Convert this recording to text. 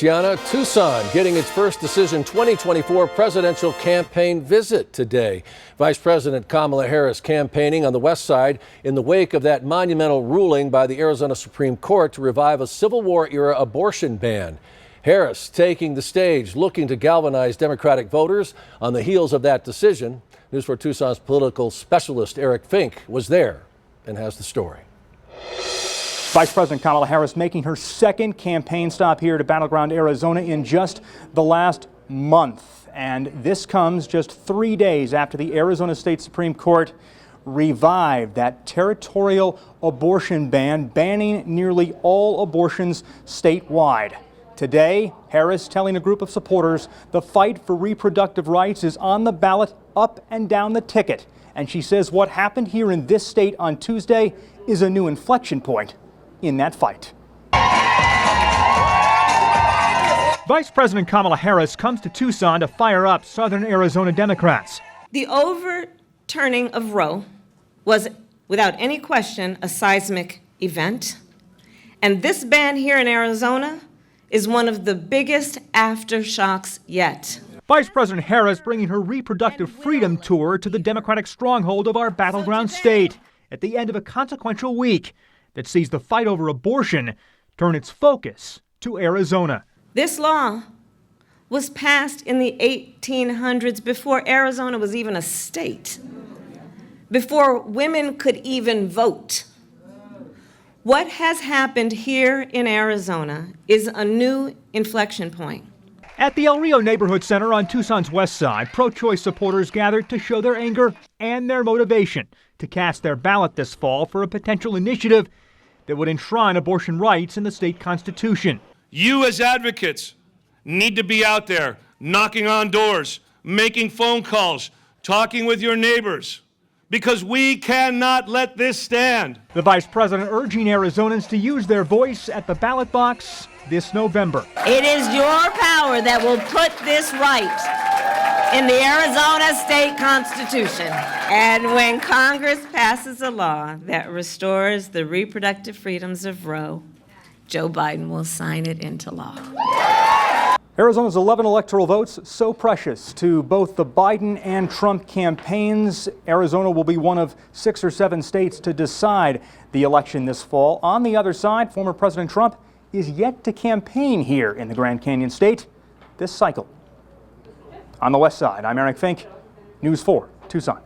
Gianna, Tucson getting its first Decision 2024 presidential campaign visit today. Vice President Kamala Harris campaigning on the west side in the wake of that monumental ruling by the Arizona Supreme Court to revive a Civil War-era abortion ban. Harris taking the stage, looking to galvanize Democratic voters on the heels of that decision. News 4 Tucson's political specialist Eric Fink was there and has the story. Vice President Kamala Harris making her second campaign stop here to battleground Arizona in just the last month. And this comes just 3 days after the Arizona State Supreme Court revived that territorial abortion ban, banning nearly all abortions statewide. Today, Harris telling a group of supporters the fight for reproductive rights is on the ballot up and down the ticket. And she says what happened here in this state on Tuesday is a new inflection point in that fight. Vice President Kamala Harris comes to Tucson to fire up Southern Arizona Democrats. The overturning of Roe was, without any question, a seismic event. And this ban here in Arizona is one of the biggest aftershocks yet. Vice President Harris bringing her reproductive freedom tour to the Democratic stronghold of our battleground state at the end of a consequential week that sees the fight over abortion turn its focus to Arizona. This law was passed in the 1800s before Arizona was even a state, before women could even vote. What has happened here in Arizona is a new inflection point. At the El Rio Neighborhood Center on Tucson's west side, pro-choice supporters gathered to show their anger and their motivation to cast their ballot this fall for a potential initiative that would enshrine abortion rights in the state constitution. You as advocates need to be out there knocking on doors, making phone calls, talking with your neighbors, because we cannot let this stand. The vice president urging Arizonans to use their voice at the ballot box this November. It is your power that will put this right in the Arizona state constitution. And when Congress passes a law that restores the reproductive freedoms of Roe, Joe Biden will sign it into law. Arizona's 11 electoral votes so precious to both the Biden and Trump campaigns. Arizona will be one of 6 or 7 states to decide the election this fall. On the other side, former President Trump is yet to campaign here in the Grand Canyon state this cycle. On the west side, I'm Eric Fink, News 4 Tucson.